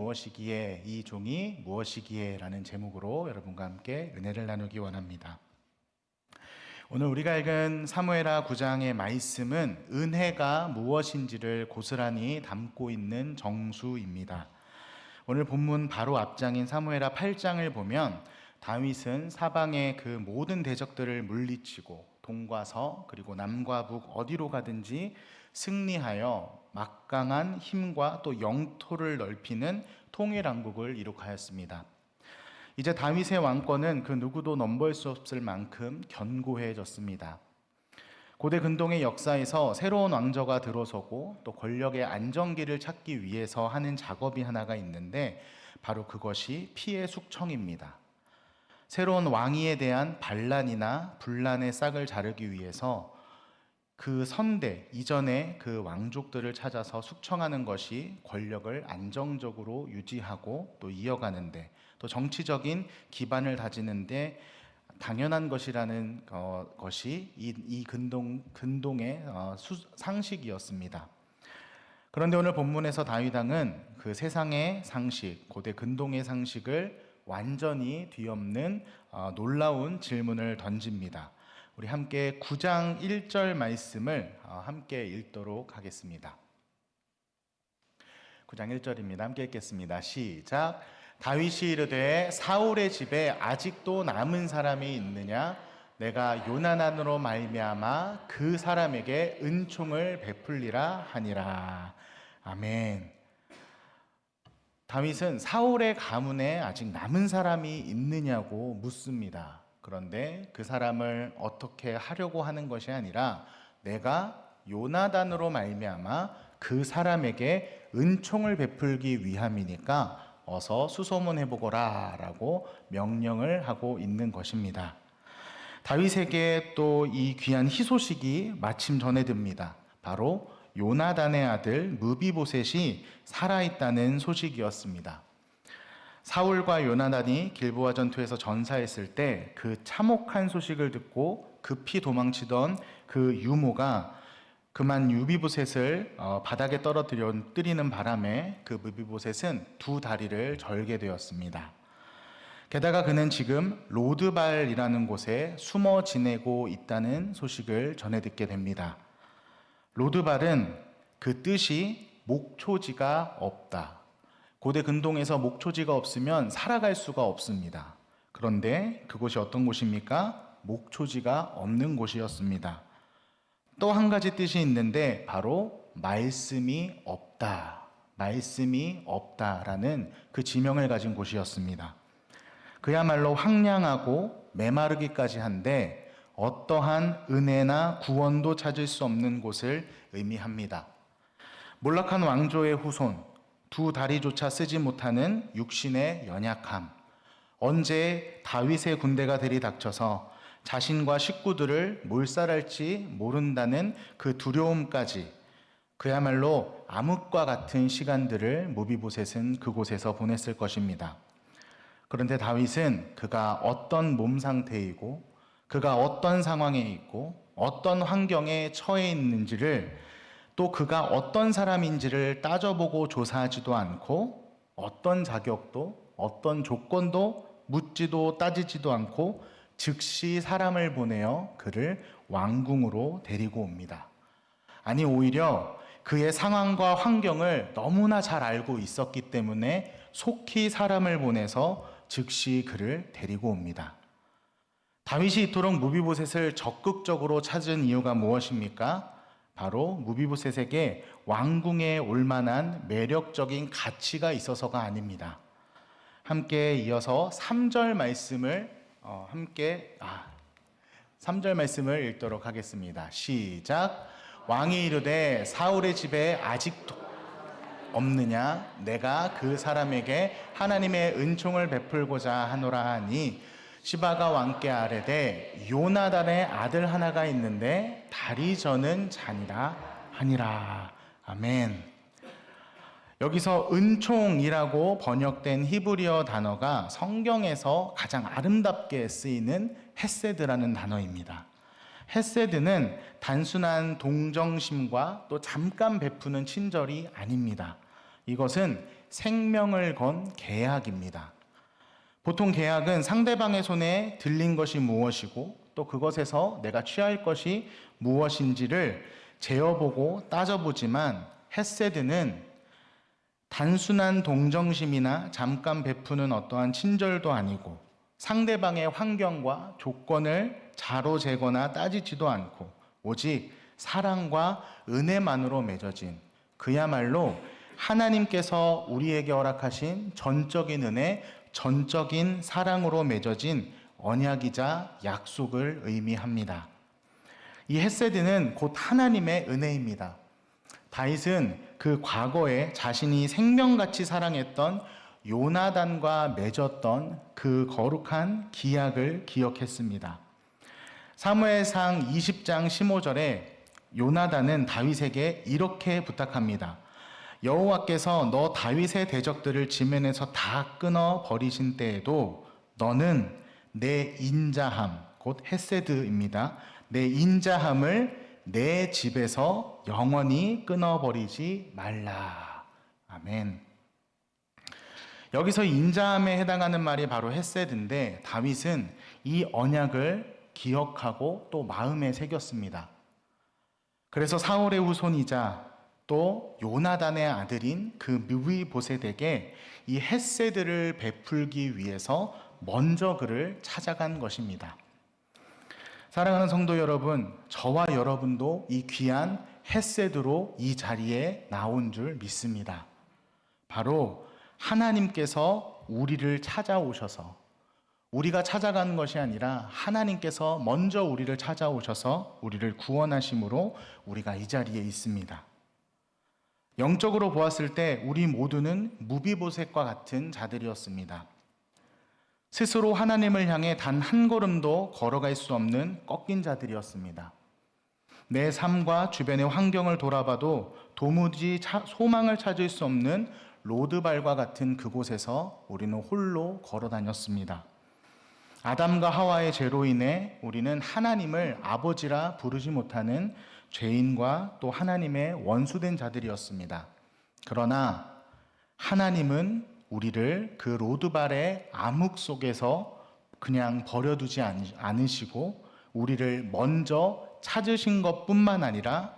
무엇이기에, 이 종이 무엇이기에 라는 제목으로 여러분과 함께 은혜를 나누기 원합니다. 오늘 우리가 읽은 사무엘하 9장의 말씀은 은혜가 무엇인지를 고스란히 담고 있는 정수입니다. 오늘 본문 바로 앞장인 사무엘하 8장을 보면 다윗은 사방의 그 모든 대적들을 물리치고 동과 서 그리고 남과 북 어디로 가든지 승리하여 막강한 힘과 또 영토를 넓히는 통일왕국을 이룩하였습니다. 이제 다윗의 왕권은 그 누구도 넘볼 수 없을 만큼 견고해졌습니다. 고대 근동의 역사에서 새로운 왕조가 들어서고 또 권력의 안정기를 찾기 위해서 하는 작업이 하나가 있는데 바로 그것이 피해 숙청입니다. 새로운 왕위에 대한 반란이나 분란의 싹을 자르기 위해서 그 선대 이전의 그 왕족들을 찾아서 숙청하는 것이 권력을 안정적으로 유지하고 또 이어가는데 또 정치적인 기반을 다지는데 당연한 것이라는 것이 이 근동의 상식이었습니다. 그런데 오늘 본문에서 다윗 왕은 그 세상의 상식, 고대 근동의 상식을 완전히 뒤엎는 놀라운 질문을 던집니다. 우리 함께 9장 1절 말씀을 함께 읽도록 하겠습니다. 9장 1절입니다. 함께 읽겠습니다. 시작. 다윗이 이르되 사울의 집에 아직도 남은 사람이 있느냐? 내가 요나단으로 말미암아 그 사람에게 은총을 베풀리라 하니라. 아멘. 다윗은 사울의 가문에 아직 남은 사람이 있느냐고 묻습니다. 그런데 그 사람을 어떻게 하려고 하는 것이 아니라 내가 요나단으로 말미암아 그 사람에게 은총을 베풀기 위함이니까 어서 수소문해보거라 라고 명령을 하고 있는 것입니다. 다윗에게 또 이 귀한 희소식이 마침 전해듭니다. 바로 요나단의 아들 무비보셋이 살아있다는 소식이었습니다. 사울과 요나단이 길보아 전투에서 전사했을 때 그 참혹한 소식을 듣고 급히 도망치던 그 유모가 그만 무비보셋을 바닥에 떨어뜨리는 바람에 그 무비보셋은 두 다리를 절게 되었습니다. 게다가 그는 지금 로드발이라는 곳에 숨어 지내고 있다는 소식을 전해 듣게 됩니다. 로드발은 그 뜻이 목초지가 없다. 고대 근동에서 목초지가 없으면 살아갈 수가 없습니다. 그런데 그곳이 어떤 곳입니까? 목초지가 없는 곳이었습니다. 또 한 가지 뜻이 있는데 바로 말씀이 없다. 말씀이 없다라는 그 지명을 가진 곳이었습니다. 그야말로 황량하고 메마르기까지 한데 어떠한 은혜나 구원도 찾을 수 없는 곳을 의미합니다. 몰락한 왕조의 후손, 두 다리조차 쓰지 못하는 육신의 연약함, 언제 다윗의 군대가 들이닥쳐서 자신과 식구들을 몰살할지 모른다는 그 두려움까지 그야말로 암흑과 같은 시간들을 무비보셋은 그곳에서 보냈을 것입니다. 그런데 다윗은 그가 어떤 몸 상태이고 그가 어떤 상황에 있고 어떤 환경에 처해 있는지를 또 그가 어떤 사람인지를 따져보고 조사하지도 않고 어떤 자격도 어떤 조건도 묻지도 따지지도 않고 즉시 사람을 보내어 그를 왕궁으로 데리고 옵니다. 아니 오히려 그의 상황과 환경을 너무나 잘 알고 있었기 때문에 속히 사람을 보내서 즉시 그를 데리고 옵니다. 다윗이 이토록 무비보셋을 적극적으로 찾은 이유가 무엇입니까? 바로 무비보셋에게 왕궁에 올 만한 매력적인 가치가 있어서가 아닙니다. 함께 이어서 3절 말씀을 3절 말씀을 읽도록 하겠습니다. 시작. 왕이 이르되 사울의 집에 아직도 없느냐? 내가 그 사람에게 하나님의 은총을 베풀고자 하노라 하니 시바가 왕께 아뢰되 요나단의 아들 하나가 있는데 다리 저는 자니라 하니라. 아멘. 여기서 은총이라고 번역된 히브리어 단어가 성경에서 가장 아름답게 쓰이는 헤세드라는 단어입니다. 헤세드는 단순한 동정심과 또 잠깐 베푸는 친절이 아닙니다. 이것은 생명을 건 계약입니다. 보통 계약은 상대방의 손에 들린 것이 무엇이고 또 그것에서 내가 취할 것이 무엇인지를 재어보고 따져보지만 헤세드는 단순한 동정심이나 잠깐 베푸는 어떠한 친절도 아니고 상대방의 환경과 조건을 자로재거나 따지지도 않고 오직 사랑과 은혜만으로 맺어진 그야말로 하나님께서 우리에게 허락하신 전적인 은혜, 전적인 사랑으로 맺어진 언약이자 약속을 의미합니다. 이 헤세드는 곧 하나님의 은혜입니다. 다윗은 그 과거에 자신이 생명같이 사랑했던 요나단과 맺었던 그 거룩한 기약을 기억했습니다. 사무엘상 20장 15절에 요나단은 다윗에게 이렇게 부탁합니다. 여호와께서 너 다윗의 대적들을 지면에서 다 끊어 버리신 때에도 너는 내 인자함, 곧 헤세드입니다. 내 인자함을 내 집에서 영원히 끊어버리지 말라. 아멘. 여기서 인자함에 해당하는 말이 바로 헤세드인데 다윗은 이 언약을 기억하고 또 마음에 새겼습니다. 그래서 사울의 후손이자 또 요나단의 아들인 그 므비보셋에게 이 헤세드를 베풀기 위해서 먼저 그를 찾아간 것입니다. 사랑하는 성도 여러분, 저와 여러분도 이 귀한 헤세드로 이 자리에 나온 줄 믿습니다. 바로 하나님께서 우리를 찾아오셔서 우리가 찾아가는 것이 아니라 하나님께서 먼저 우리를 찾아오셔서 우리를 구원하심으로 우리가 이 자리에 있습니다. 영적으로 보았을 때 우리 모두는 무비보셋과 같은 자들이었습니다. 스스로 하나님을 향해 단 한 걸음도 걸어갈 수 없는 꺾인 자들이었습니다. 내 삶과 주변의 환경을 돌아봐도 도무지 소망을 찾을 수 없는 로드발과 같은 그곳에서 우리는 홀로 걸어 다녔습니다. 아담과 하와의 죄로 인해 우리는 하나님을 아버지라 부르지 못하는 죄인과 또 하나님의 원수된 자들이었습니다. 그러나 하나님은 우리를 그 로드발의 암흑 속에서 그냥 버려두지 않으시고 우리를 먼저 찾으신 것뿐만 아니라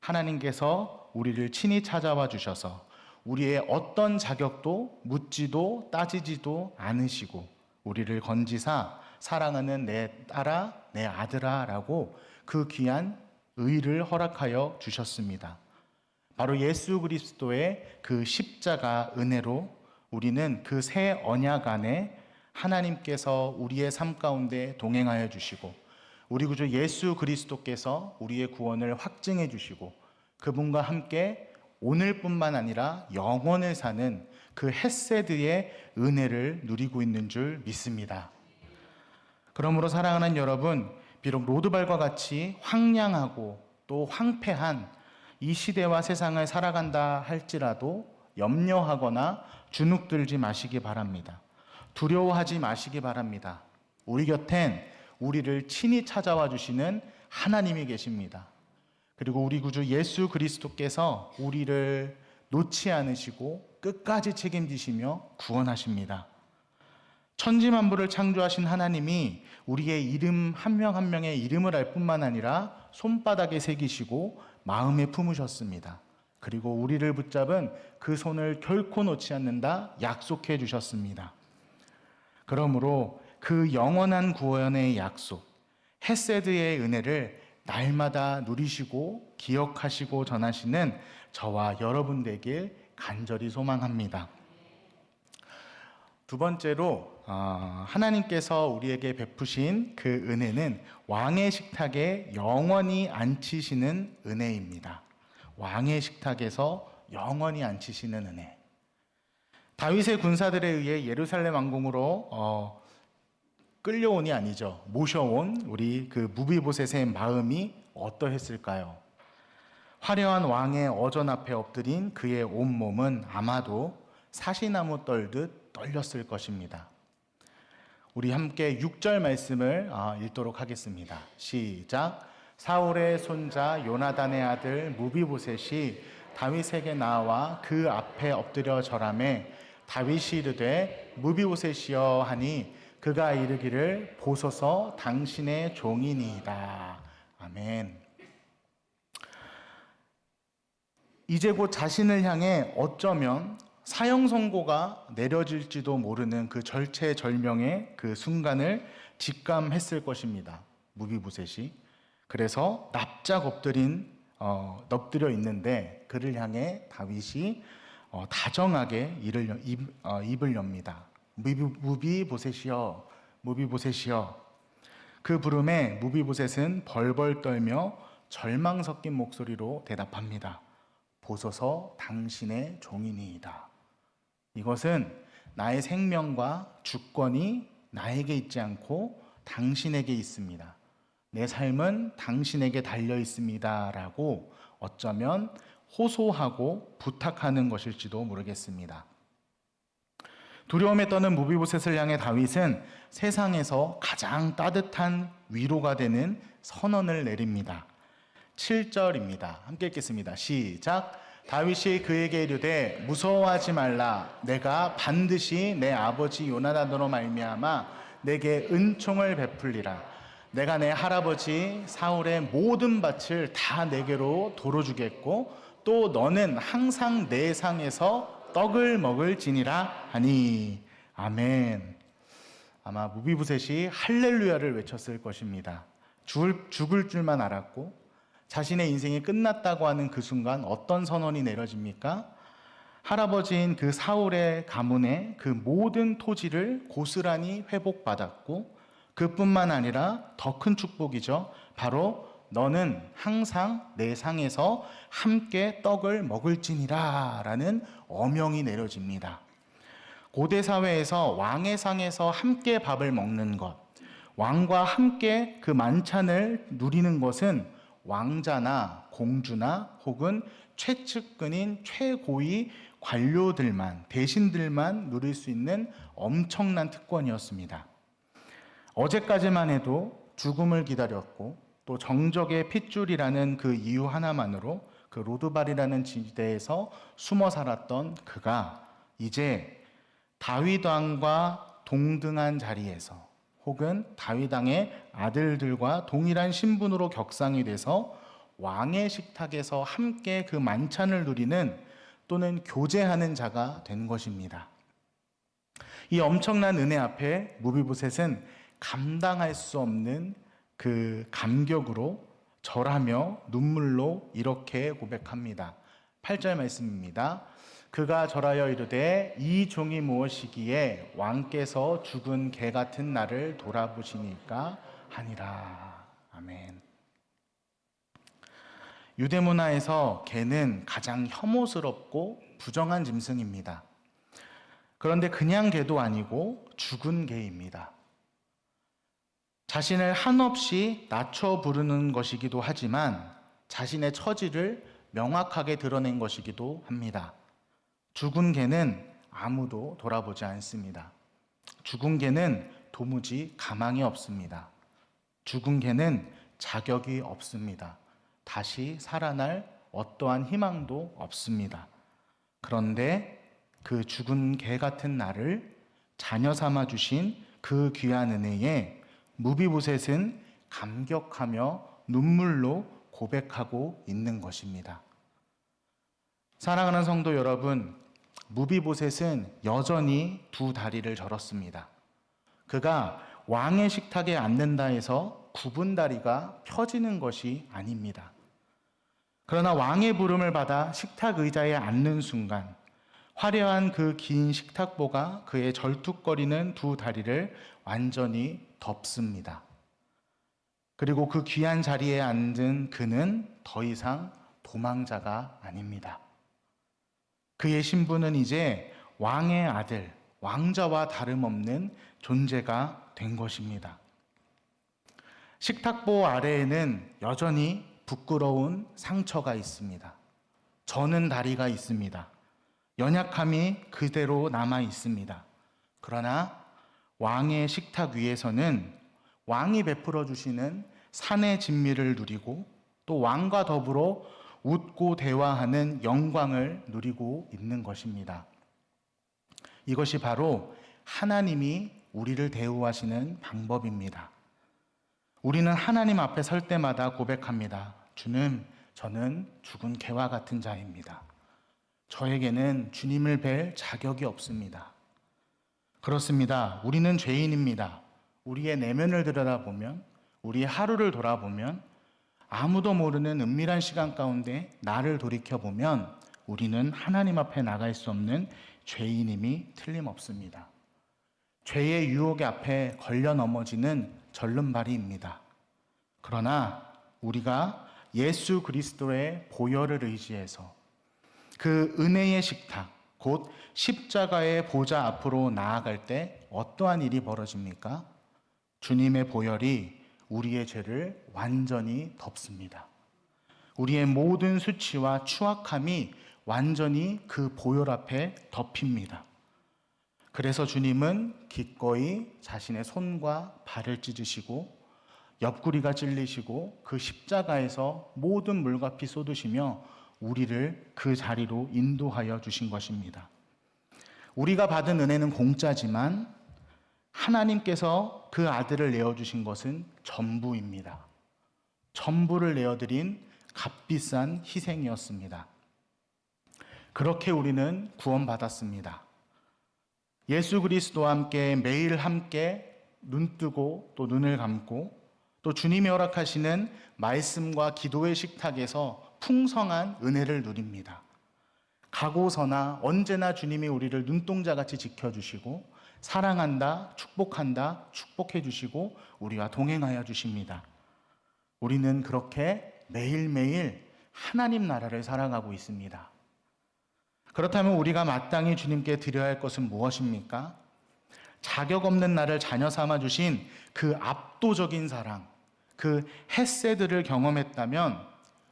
하나님께서 우리를 친히 찾아와 주셔서 우리의 어떤 자격도 묻지도 따지지도 않으시고 우리를 건지사 사랑하는 내 딸아 내 아들아 라고 그 귀한 의를 허락하여 주셨습니다. 바로 예수 그리스도의 그 십자가 은혜로 우리는 그 새 언약 안에 하나님께서 우리의 삶 가운데 동행하여 주시고 우리 구주 예수 그리스도께서 우리의 구원을 확증해 주시고 그분과 함께 오늘뿐만 아니라 영원을 사는 그 헤세드의 은혜를 누리고 있는 줄 믿습니다. 그러므로 사랑하는 여러분, 비록 로드발과 같이 황량하고 또 황폐한 이 시대와 세상을 살아간다 할지라도 염려하거나 주눅들지 마시기 바랍니다. 두려워하지 마시기 바랍니다. 우리 곁엔 우리를 친히 찾아와 주시는 하나님이 계십니다. 그리고 우리 구주 예수 그리스도께서 우리를 놓지 않으시고 끝까지 책임지시며 구원하십니다. 천지만물을 창조하신 하나님이 우리의 이름 한 명 한 명의 이름을 알 뿐만 아니라 손바닥에 새기시고 마음에 품으셨습니다. 그리고 우리를 붙잡은 그 손을 결코 놓지 않는다 약속해 주셨습니다. 그러므로 그 영원한 구원의 약속, 헤세드의 은혜를 날마다 누리시고 기억하시고 전하시는 저와 여러분 되길 간절히 소망합니다. 두 번째로 하나님께서 우리에게 베푸신 그 은혜는 왕의 식탁에 영원히 앉히시는 은혜입니다. 왕의 식탁에서 영원히 앉히시는 은혜. 다윗의 군사들에 의해 예루살렘 왕궁으로 끌려온이 아니죠. 모셔온 우리 그 무비보셋의 마음이 어떠했을까요? 화려한 왕의 어전 앞에 엎드린 그의 온몸은 아마도 사시나무 떨듯 떨렸을 것입니다. 우리 함께 6절 말씀을 읽도록 하겠습니다. 시작. 사울의 손자 요나단의 아들 무비보셋이 다윗에게 나와 그 앞에 엎드려 절하매 다윗이 이르되 무비보셋이여 하니 그가 이르기를 보소서 당신의 종이니이다. 아멘. 이제 곧 자신을 향해 어쩌면 사형 선고가 내려질지도 모르는 그 절체절명의 그 순간을 직감했을 것입니다. 무비보셋이. 그래서 납작 엎드려 있는데 그를 향해 다윗이 다정하게 입을 엽니다. 무비보셋이여, 무비보셋이여. 그 부름에 무비보셋은 벌벌 떨며 절망 섞인 목소리로 대답합니다. 보소서 당신의 종이니이다. 이것은 나의 생명과 주권이 나에게 있지 않고 당신에게 있습니다. 내 삶은 당신에게 달려 있습니다. 라고 어쩌면 호소하고 부탁하는 것일지도 모르겠습니다. 두려움에 떠는 무비보셋을 향해 다윗은 세상에서 가장 따뜻한 위로가 되는 선언을 내립니다. 7절입니다. 함께 읽겠습니다. 시작. 다윗이 그에게 이르되 무서워하지 말라. 내가 반드시 내 아버지 요나단으로 말미암아 내게 은총을 베풀리라. 내가 내 할아버지 사울의 모든 밭을 다 내게로 도로주겠고 또 너는 항상 내 상에서 떡을 먹을지니라 하니. 아멘. 아마 무비보셋이 할렐루야를 외쳤을 것입니다. 죽을 줄만 알았고 자신의 인생이 끝났다고 하는 그 순간 어떤 선언이 내려집니까? 할아버지인 그 사울의 가문의 그 모든 토지를 고스란히 회복받았고 그뿐만 아니라 더 큰 축복이죠. 바로 너는 항상 내 상에서 함께 떡을 먹을지니라 라는 어명이 내려집니다. 고대 사회에서 왕의 상에서 함께 밥을 먹는 것, 왕과 함께 그 만찬을 누리는 것은 왕자나 공주나 혹은 최측근인 최고위 관료들만, 대신들만 누릴 수 있는 엄청난 특권이었습니다. 어제까지만 해도 죽음을 기다렸고 또 정적의 핏줄이라는 그 이유 하나만으로 그 로드발이라는 지대에서 숨어 살았던 그가 이제 다윗 왕과 동등한 자리에서 혹은 다윗 왕의 아들들과 동일한 신분으로 격상이 돼서 왕의 식탁에서 함께 그 만찬을 누리는 또는 교제하는 자가 된 것입니다. 이 엄청난 은혜 앞에 무비보셋은 감당할 수 없는 그 감격으로 절하며 눈물로 이렇게 고백합니다. 8절 말씀입니다. 그가 절하여 이르되 이 종이 무엇이기에 왕께서 죽은 개 같은 나를 돌아보시니까 하니라. 아멘. 유대 문화에서 개는 가장 혐오스럽고 부정한 짐승입니다. 그런데 그냥 개도 아니고 죽은 개입니다. 자신을 한없이 낮춰 부르는 것이기도 하지만 자신의 처지를 명확하게 드러낸 것이기도 합니다. 죽은 개는 아무도 돌아보지 않습니다. 죽은 개는 도무지 가망이 없습니다. 죽은 개는 자격이 없습니다. 다시 살아날 어떠한 희망도 없습니다. 그런데 그 죽은 개 같은 나를 자녀 삼아 주신 그 귀한 은혜에 무비보셋은 감격하며 눈물로 고백하고 있는 것입니다. 사랑하는 성도 여러분, 무비보셋은 여전히 두 다리를 절었습니다. 그가 왕의 식탁에 앉는다 해서 굽은 다리가 펴지는 것이 아닙니다. 그러나 왕의 부름을 받아 식탁 의자에 앉는 순간 화려한 그 긴 식탁보가 그의 절뚝거리는 두 다리를 완전히 덮습니다. 그리고 그 귀한 자리에 앉은 그는 더 이상 도망자가 아닙니다. 그의 신분은 이제 왕의 아들, 왕자와 다름없는 존재가 된 것입니다. 식탁보 아래에는 여전히 부끄러운 상처가 있습니다. 저는 다리가 있습니다. 연약함이 그대로 남아 있습니다. 그러나 왕의 식탁 위에서는 왕이 베풀어 주시는 산의 진미를 누리고 또 왕과 더불어 웃고 대화하는 영광을 누리고 있는 것입니다. 이것이 바로 하나님이 우리를 대우하시는 방법입니다. 우리는 하나님 앞에 설 때마다 고백합니다. 주님, 저는 죽은 개와 같은 자입니다. 저에게는 주님을 뵐 자격이 없습니다. 그렇습니다. 우리는 죄인입니다. 우리의 내면을 들여다보면, 우리의 하루를 돌아보면, 아무도 모르는 은밀한 시간 가운데 나를 돌이켜보면 우리는 하나님 앞에 나갈 수 없는 죄인임이 틀림없습니다. 죄의 유혹의 앞에 걸려 넘어지는 절름발이입니다. 그러나 우리가 예수 그리스도의 보혈을 의지해서 그 은혜의 식탁, 곧 십자가의 보좌 앞으로 나아갈 때 어떠한 일이 벌어집니까? 주님의 보혈이 우리의 죄를 완전히 덮습니다. 우리의 모든 수치와 추악함이 완전히 그 보혈 앞에 덮입니다. 그래서 주님은 기꺼이 자신의 손과 발을 찢으시고 옆구리가 찔리시고 그 십자가에서 모든 물과 피 쏟으시며 우리를 그 자리로 인도하여 주신 것입니다. 우리가 받은 은혜는 공짜지만 하나님께서 그 아들을 내어주신 것은 전부입니다. 전부를 내어드린 값비싼 희생이었습니다. 그렇게 우리는 구원받았습니다. 예수 그리스도와 함께 매일 함께 눈뜨고 또 눈을 감고 또 주님이 허락하시는 말씀과 기도의 식탁에서 풍성한 은혜를 누립니다. 가고서나 언제나 주님이 우리를 눈동자같이 지켜주시고 사랑한다, 축복한다, 축복해 주시고 우리와 동행하여 주십니다. 우리는 그렇게 매일매일 하나님 나라를 살아가고 있습니다. 그렇다면 우리가 마땅히 주님께 드려야 할 것은 무엇입니까? 자격 없는 나를 자녀 삼아 주신 그 압도적인 사랑, 그 헤세드를 경험했다면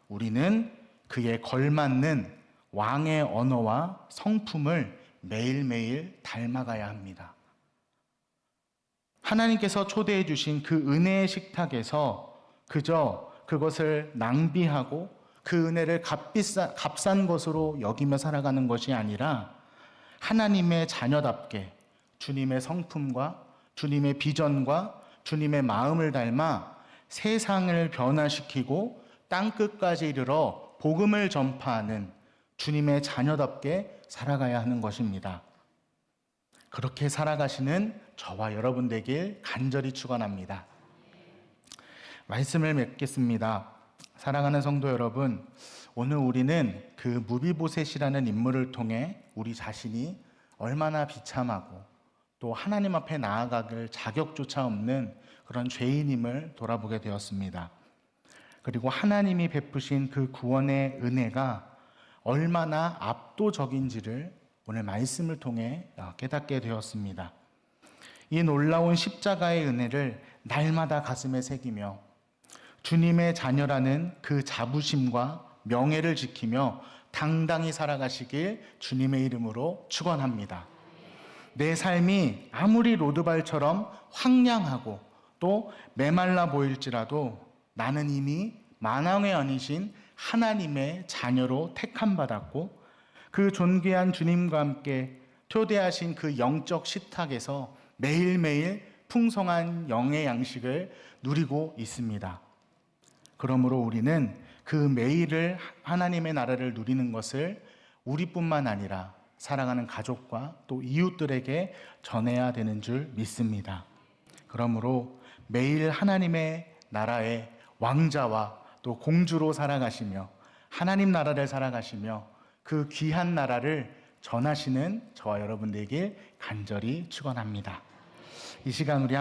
우리는 그에 걸맞는 왕의 언어와 성품을 매일매일 닮아가야 합니다. 하나님께서 초대해 주신 그 은혜의 식탁에서 그저 그것을 낭비하고 그 은혜를 값싼 것으로 여기며 살아가는 것이 아니라 하나님의 자녀답게 주님의 성품과 주님의 비전과 주님의 마음을 닮아 세상을 변화시키고 땅끝까지 이르러 복음을 전파하는 주님의 자녀답게 살아가야 하는 것입니다. 그렇게 살아가시는 저와 여러분 되길 간절히 축원합니다. 말씀을 맺겠습니다. 사랑하는 성도 여러분, 오늘 우리는 그 무비보셋이라는 인물을 통해 우리 자신이 얼마나 비참하고 또 하나님 앞에 나아가길 자격조차 없는 그런 죄인임을 돌아보게 되었습니다. 그리고 하나님이 베푸신 그 구원의 은혜가 얼마나 압도적인지를 오늘 말씀을 통해 깨닫게 되었습니다. 이 놀라운 십자가의 은혜를 날마다 가슴에 새기며 주님의 자녀라는 그 자부심과 명예를 지키며 당당히 살아가시길 주님의 이름으로 축원합니다. 내 삶이 아무리 로드발처럼 황량하고 또 메말라 보일지라도 나는 이미 만왕의 아니신 하나님의 자녀로 택함받았고 그 존귀한 주님과 함께 초대하신 그 영적 식탁에서 매일매일 풍성한 영의 양식을 누리고 있습니다. 그러므로 우리는 그 매일을 하나님의 나라를 누리는 것을 우리뿐만 아니라 사랑하는 가족과 또 이웃들에게 전해야 되는 줄 믿습니다. 그러므로 매일 하나님의 나라의 왕자와 또 공주로 살아가시며 하나님 나라를 살아가시며 그 귀한 나라를 전하시는 저와 여러분 되길 간절히 축원합니다. 이 시간 우리